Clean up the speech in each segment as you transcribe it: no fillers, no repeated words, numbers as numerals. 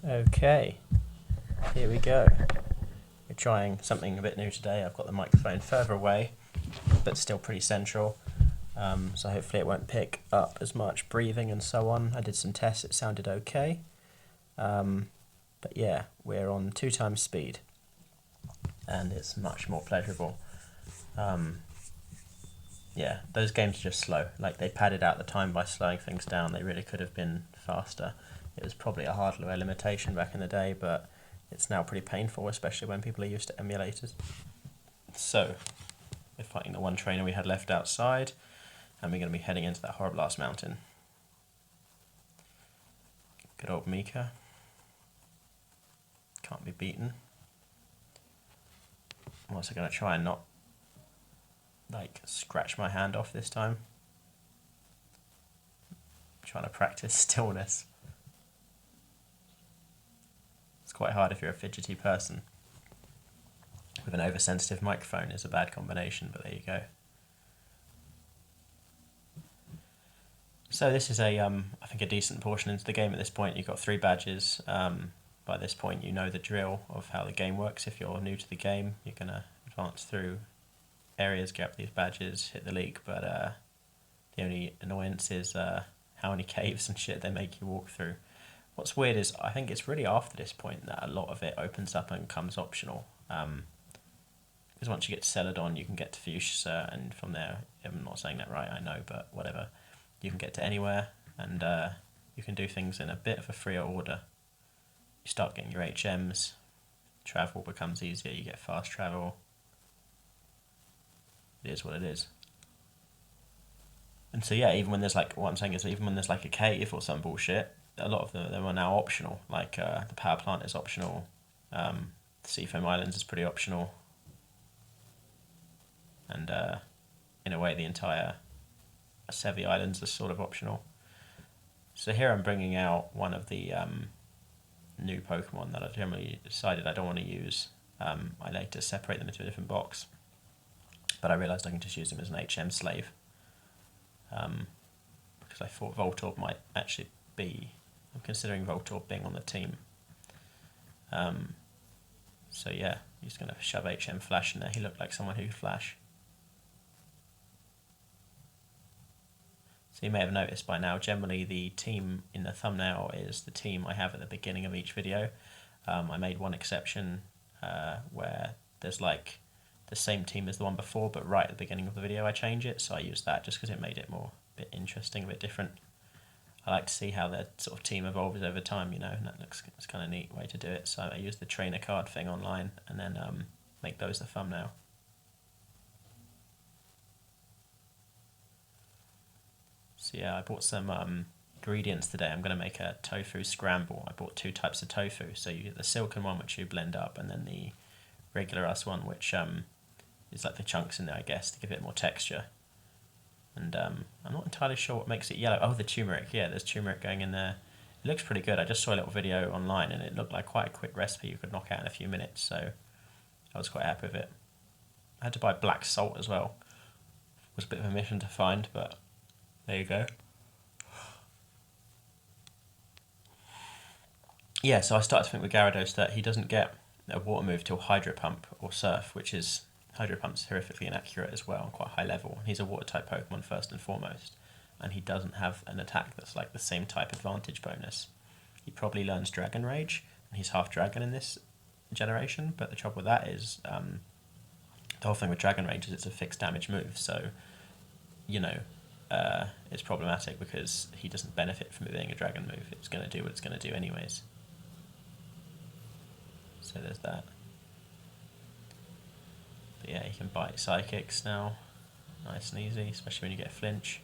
Okay, here we go. We're trying something a bit new today. I've got the microphone further away, but still pretty central. So hopefully it won't pick up as much breathing and so on. I did some tests, it sounded okay. But yeah, we're on 2 times speed, and it's much more pleasurable. Yeah, those games are just slow. Like, they padded out the time by slowing things down. They really could have been faster. It was probably a hardware limitation back in the day, but it's now pretty painful, especially when people are used to emulators. So, we're fighting the one trainer we had left outside, and we're going to be heading into that horrible ass mountain. Good old Mika. Can't be beaten. I'm also going to try and not, scratch my hand off this time. I'm trying to practice stillness. It's quite hard if you're a fidgety person. With an oversensitive microphone is a bad combination, but there you go. So this is I think a decent portion into the game at this point. You've got 3 badges. By this point you know the drill of how the game works. If you're new to the game, you're going to advance through areas, get these badges, hit the league, but the only annoyance is how many caves and shit they make you walk through. What's weird is I think it's really after this point that a lot of it opens up and becomes optional. Because once you get to Celadon, you can get to Fuchsia, and from there, I'm not saying that right, I know, but whatever. You can get to anywhere, and you can do things in a bit of a freer order. You start getting your HMs, travel becomes easier, you get fast travel. It is what it is. And so yeah, even when there's what I'm saying is even when there's a cave or some bullshit, a lot of them are now optional. The power plant is optional, the Seafoam Islands is pretty optional, and in a way the entire Sevi Islands are sort of optional. So here I'm bringing out one of the new Pokemon that I generally decided I don't want to use. I later separate them into a different box, but I realised I can just use them as an HM slave. Because I thought Voltorb might actually be... I'm considering Voltorb being on the team. So yeah, I'm just going to shove HM Flash in there. He looked like someone who could flash. So you may have noticed by now, generally the team in the thumbnail is the team I have at the beginning of each video. I made one exception where there's the same team as the one before, but right at the beginning of the video I change it, so I used that just because it made it a bit interesting, a bit different. I like to see how their sort of team evolves over time, and it's kind of a neat way to do it. So I use the trainer card thing online and then make those the thumbnail. So yeah, I bought some ingredients today. I'm going to make a tofu scramble. I bought 2 types of tofu. So you get the silken one, which you blend up, and then the regular ass one, which is like the chunks in there, I guess, to give it more texture. And I'm not entirely sure what makes it yellow. Oh, the turmeric. Yeah, there's turmeric going in there. It looks pretty good. I just saw a little video online, and it looked like quite a quick recipe you could knock out in a few minutes, so I was quite happy with it. I had to buy black salt as well. It was a bit of a mission to find, but there you go. Yeah, so I started to think with Gyarados that he doesn't get a water move till Hydro Pump or Surf, which is... Hydro Pump's horrifically inaccurate as well, on quite high level. He's a water-type Pokemon first and foremost, and he doesn't have an attack that's like the same type advantage bonus. He probably learns Dragon Rage, and he's half Dragon in this generation, but the trouble with that is the whole thing with Dragon Rage is it's a fixed damage move, so, it's problematic because he doesn't benefit from it being a Dragon move. It's going to do what it's going to do anyways. So there's that. But yeah, you can bite Psychics now. Nice and easy, especially when you get a flinch.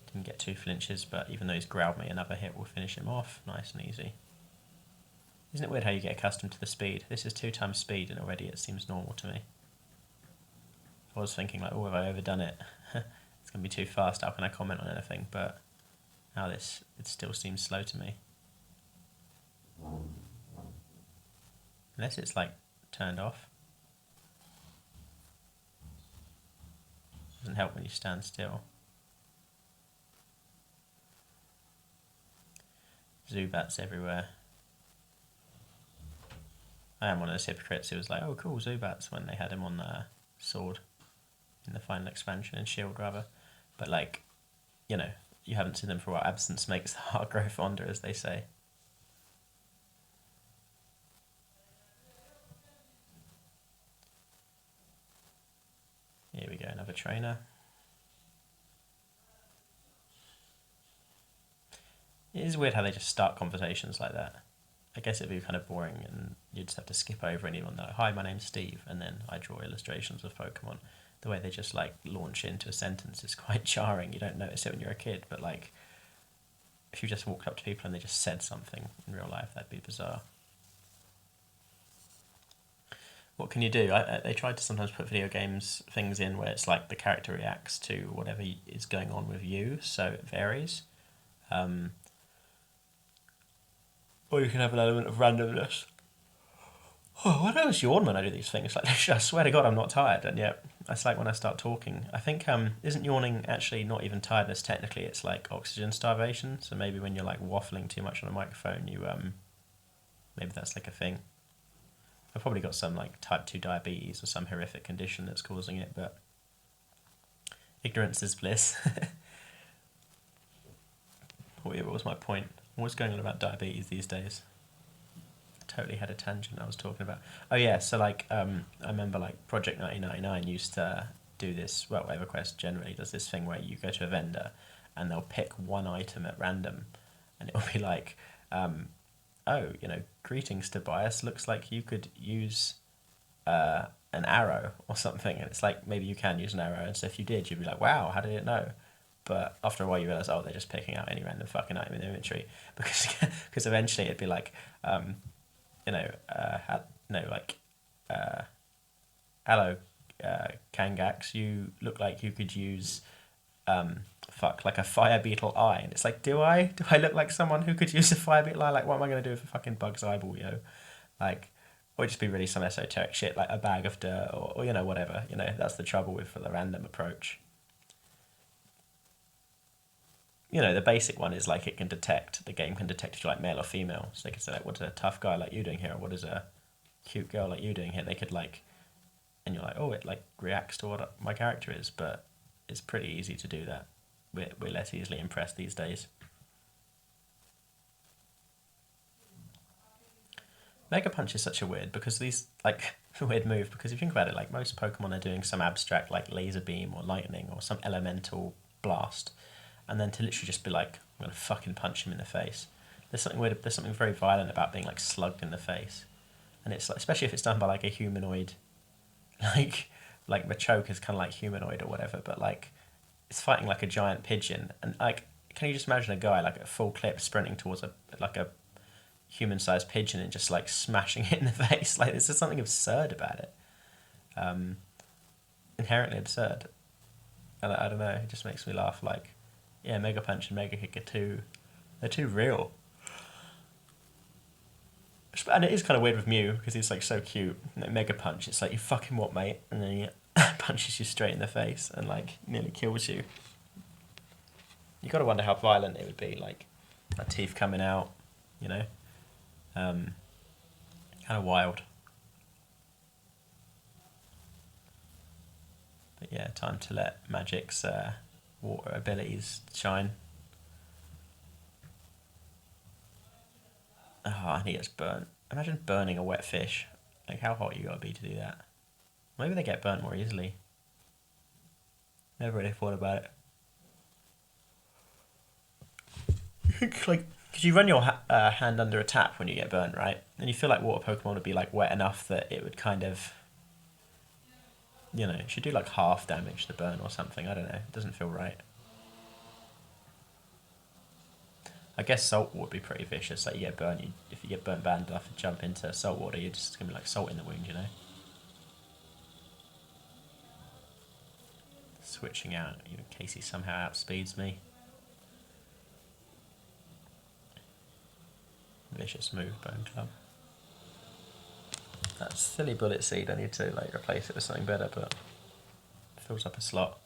Didn't get 2 flinches, but even though he's growled me, another hit will finish him off. Nice and easy. Isn't it weird how you get accustomed to the speed? This is 2 times speed, and already it seems normal to me. I was thinking, oh, have I overdone it? It's going to be too fast, how can I comment on anything? But now it still seems slow to me. Unless it's turned off. Doesn't help when you stand still. Zubats everywhere. I am one of those hypocrites who was like, oh cool, Zubats, when they had him on sword in the final expansion in Shield rather. But like, you know, you haven't seen them for a while. Absence makes the heart grow fonder, as they say. Here we go, another trainer. It is weird how they just start conversations like that. I guess it'd be kind of boring and you'd just have to skip over anyone like, hi, my name's Steve, and then I draw illustrations of Pokemon. The way they just like launch into a sentence is quite jarring. You don't notice it when you're a kid, but like if you just walked up to people and they just said something in real life, that'd be bizarre. What can you do? They tried to sometimes put video games things in where it's like the character reacts to whatever is going on with you, so it varies. Or you can have an element of randomness. Oh, I always yawn when I do these things. Like, I swear to God, I'm not tired, and yet that's like when I start talking. I think isn't yawning actually not even tiredness technically? It's like oxygen starvation. So maybe when you're like waffling too much on a microphone, you maybe that's like a thing. I've probably got some like type 2 diabetes or some horrific condition that's causing it, but ignorance is bliss. What was my point? What's going on about diabetes these days? I totally had a tangent I was talking about. Oh yeah, so like I remember like Project 1999 used to do this, well EverQuest generally does this thing where you go to a vendor and they'll pick one item at random and it'll be like, oh, you know, greetings Tobias, looks like you could use an arrow or something, and it's like maybe you can use an arrow, and so if you did you'd be like, wow, how did it know? But after a while you realise, oh, they're just picking out any random fucking item in the inventory, because eventually it'd be like, hello, Kangax, you look like you could use, like a fire beetle eye, and it's like, do I look like someone who could use a fire beetle eye? Like, what am I going to do with a fucking bug's eyeball, yo? Like, or just be really some esoteric shit, like a bag of dirt, or you know, whatever. You know, that's the trouble with the random approach. You know, the basic one is like the game can detect if you're like male or female. So they could say like, what is a tough guy like you doing here? Or what is a cute girl like you doing here? They could like, and you're like, oh, it like reacts to what my character is, but it's pretty easy to do that. We're less easily impressed these days. Mega Punch is such a weird, because these, like, weird move, because if you think about it, like, most Pokemon are doing some abstract, like, laser beam or lightning or some elemental blast, and then to literally just be like, I'm gonna fucking punch him in the face. There's something weird, there's something very violent about being, like, slugged in the face. And it's, like, especially if it's done by, like, a humanoid, like Machoke is kind of like humanoid or whatever, but, like, it's fighting like a giant pigeon, and, like, can you just imagine a guy, like, at full clip sprinting towards a human-sized pigeon and just like smashing it in the face? Like, there's just something absurd about it, inherently absurd, and I don't know, it just makes me laugh. Like, yeah, Mega Punch and Mega Kick they're too real, and it is kind of weird with Mew because he's like so cute. Like, Mega Punch, it's like, you fucking what, mate, and then he punches you straight in the face and like nearly kills you. You gotta wonder how violent it would be, like teeth coming out, you know. Kind of wild. But yeah, time to let Magic's water abilities shine. Oh, and he gets burnt. Imagine burning a wet fish. Like, how hot you gotta be to do that? Maybe they get burnt more easily. Never really thought about it. Like, because you run your hand under a tap when you get burnt, right? And you feel like water Pokemon would be like wet enough that it would kind of, you know, it should do like half damage to burn or something. I don't know. It doesn't feel right. I guess salt would be pretty vicious. Like, you get burnt, if you get burnt bad enough and jump into salt water, you're just gonna be like salt in the wound, you know. Switching out in case he somehow outspeeds me. Vicious move, Bone Club. That silly Bullet Seed, I need to like replace it with something better, but it fills up a slot.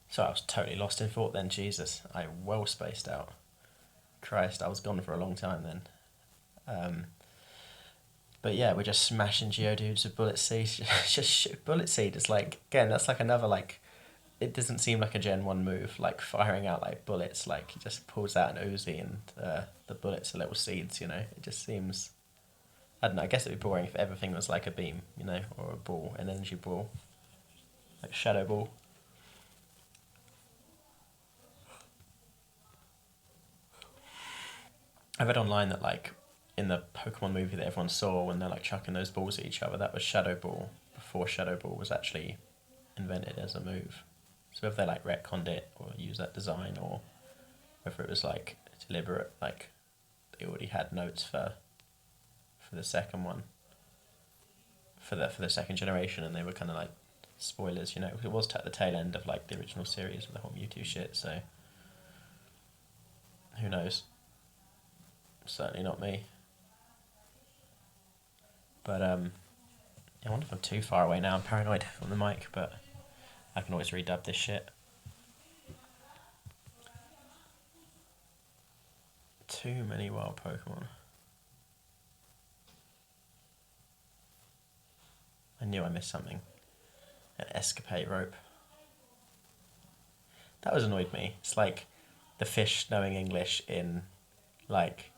So I was totally lost in thought then. Jesus, I well spaced out. Christ, I was gone for a long time then. But yeah, we're just smashing Geodudes with Bullet Seed. Just shoot Bullet Seed. It's like, again, that's like another, like, it doesn't seem like a Gen 1 move, like firing out like bullets. Like, he just pulls out an Uzi and the bullets are little seeds, you know? It just seems, I don't know, I guess it'd be boring if everything was like a beam, you know, or a ball, an energy ball, like Shadow Ball. I read online that, like, in the Pokemon movie that everyone saw when they're like chucking those balls at each other, that was Shadow Ball before Shadow Ball was actually invented as a move. So whether they like retconned it or used that design, or whether it was like deliberate, like they already had notes for the second one, for the second generation, and they were kind of like spoilers, you know. It was at the tail end of like the original series with the whole Mewtwo shit. So who knows? Certainly not me. But I wonder if I'm too far away now. I'm paranoid on the mic, but I can always redub this shit. Too many wild Pokemon. I knew I missed something. An escapade rope. That was annoyed me. It's like the fish knowing English in, like,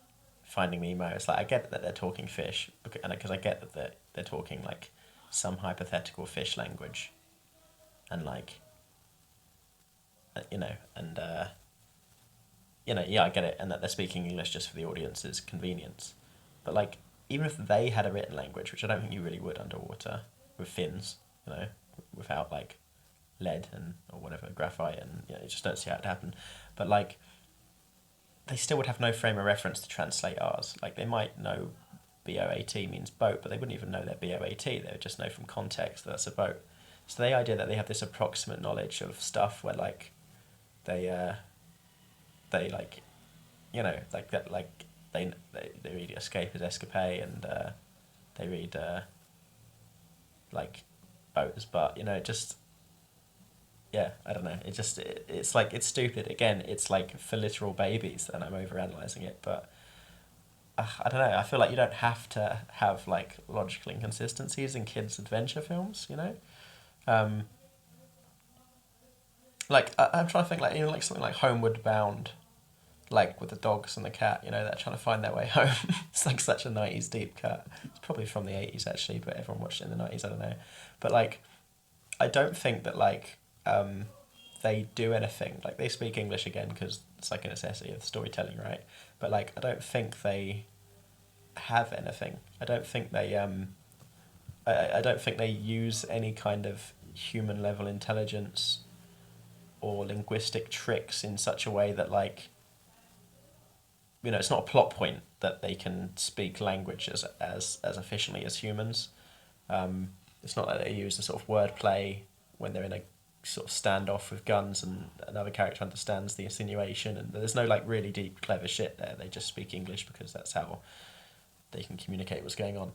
Finding Nemo. It's like, I get that they're talking fish, because I get that they're talking like some hypothetical fish language, and like, you know, and you know, yeah, I get it, and that they're speaking English just for the audience's convenience. But like, even if they had a written language, which I don't think you really would underwater with fins, you know, without like lead and or whatever, graphite, and you know, you just don't see how it happen. But like, they still would have no frame of reference to translate ours. Like, they might know BOAT means boat, but they wouldn't even know their BOAT. They would just know from context that that's a boat. So the idea that they have this approximate knowledge of stuff where like they like, you know, like that, like they read escape as escapade, and they read like boat as but, you know, it just, yeah, I don't know. It's like, it's stupid. Again, it's like for literal babies, and I'm overanalyzing it, but I don't know. I feel like you don't have to have like logical inconsistencies in kids' adventure films, you know. Um, like I'm trying to think, like, you know, like something like Homeward Bound, like with the dogs and the cat, you know, they're trying to find their way home. It's like such a 90s deep cut. It's probably from the 80s actually, but everyone watched it in the 90s, I don't know. But like, I don't think that like they do anything. Like, they speak English again because it's like a necessity of storytelling, right? But like, I don't think they have anything. I don't think they I don't think they use any kind of human level intelligence or linguistic tricks in such a way that, like, you know, it's not a plot point that they can speak language as efficiently as humans. It's not like they use the sort of wordplay when they're in a sort of standoff with guns and another character understands the insinuation, and there's no like really deep clever shit there. They just speak English because that's how they can communicate what's going on.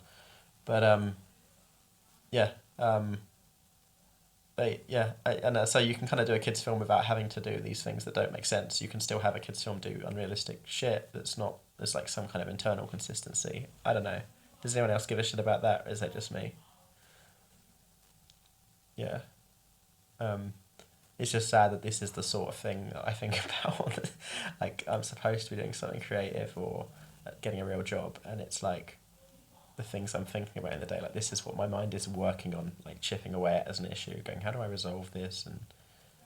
But yeah, so you can kind of do a kids film without having to do these things that don't make sense. You can still have a kids film do unrealistic shit that's not, there's like some kind of internal consistency. I don't know. Does anyone else give a shit about that, or is that just me? Yeah. Um, it's just sad that this is the sort of thing that I think about. Like, I'm supposed to be doing something creative or getting a real job, and it's like the things I'm thinking about in the day. Like, this is what my mind is working on, like chipping away at as an issue, going, how do I resolve this? And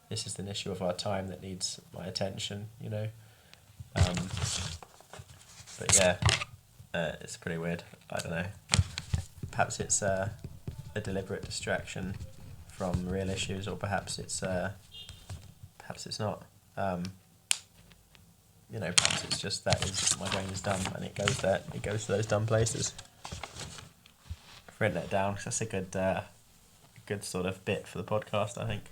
this is an issue of our time that needs my attention, you know? Um, but yeah, it's pretty weird. I don't know. Perhaps it's a deliberate distraction from real issues, or perhaps it's not. You know, perhaps it's just that is my brain is dumb and it goes there. It goes to those dumb places. I've written it down because that's a good sort of bit for the podcast, I think.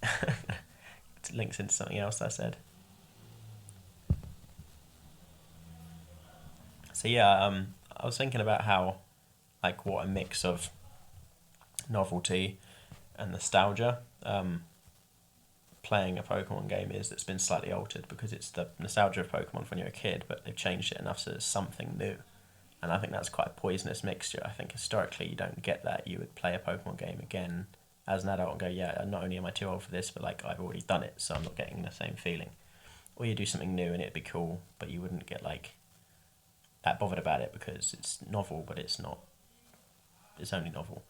It links into something else I said. So yeah, I was thinking about how, like, what a mix of novelty and nostalgia playing a Pokemon game is that's been slightly altered, because it's the nostalgia of Pokemon when you're a kid, but they've changed it enough so it's something new. And I think that's quite a poisonous mixture. I think historically you don't get that. You would play a Pokemon game again as an adult and go, yeah, not only am I too old for this, but like I've already done it, so I'm not getting the same feeling. Or you do something new and it'd be cool, but you wouldn't get like that bothered about it because it's novel, but it's not. It's only novel.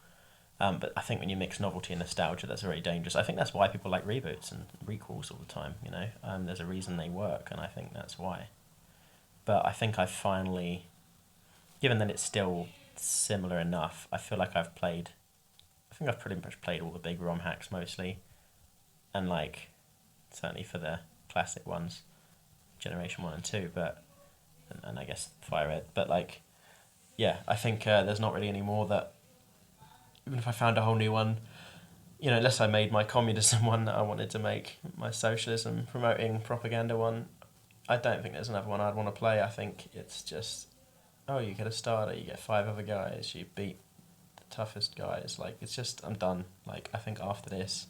But I think when you mix novelty and nostalgia, that's very dangerous. I think that's why people like reboots and recalls all the time. You know, there's a reason they work, and I think that's why. But I think I finally, given that it's still similar enough, I feel like I've played. I think I've pretty much played all the big ROM hacks mostly, and like certainly for the classic ones, Generation 1 and 2, but and I guess Fire Red, but like yeah, I think there's not really any more that, even if I found a whole new one, you know, unless I made my communism one that I wanted to make, my socialism promoting propaganda one, I don't think there's another one I'd want to play. I think it's just, oh, you get a starter, you get 5 other guys, you beat the toughest guys. Like, it's just, I'm done. Like, I think after this,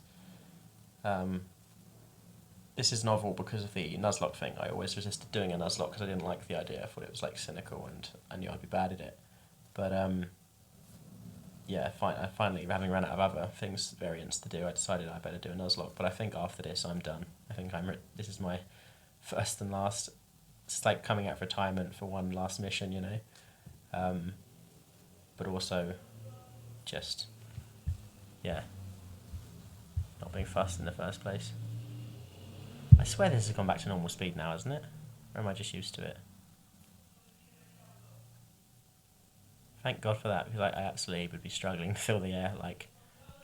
this is novel because of the Nuzlocke thing. I always resisted doing a Nuzlocke because I didn't like the idea. I thought it was like cynical and I knew I'd be bad at it. But yeah, I finally, having run out of other things, variants to do, I decided I better do a Nuzlocke. But I think after this, I'm done. I think this is my first and last. It's like coming out of retirement for one last mission, you know. But also, just, yeah, not being fussed in the first place. I swear this has gone back to normal speed now, hasn't it? Or am I just used to it? Thank God for that, because I absolutely would be struggling to fill the air. Like,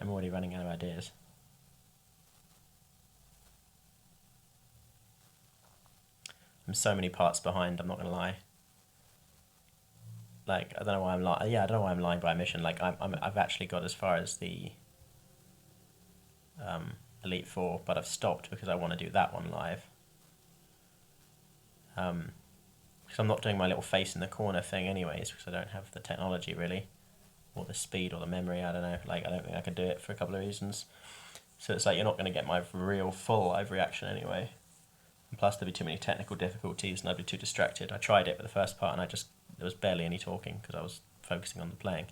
I'm already running out of ideas. I'm so many parts behind, I'm not going to lie. Like, I don't know why I'm lying. Yeah, I don't know why I'm lying by omission. Like, I've actually got as far as the Elite Four, but I've stopped because I want to do that one live. Because I'm not doing my little face in the corner thing anyways, because I don't have the technology really, or the speed or the memory, I don't know. Like, I don't think I could do it for a couple of reasons. So it's like, you're not going to get my real full live reaction anyway. And plus there'd be too many technical difficulties and I'd be too distracted. I tried it for the first part and there was barely any talking because I was focusing on the playing.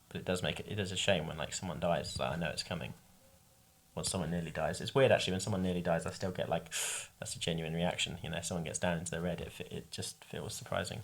But it is a shame when like someone dies. It's like, I know it's coming. When someone nearly dies, it's weird actually. When someone nearly dies, I still get like, that's a genuine reaction. You know, someone gets down into the red, it just feels surprising.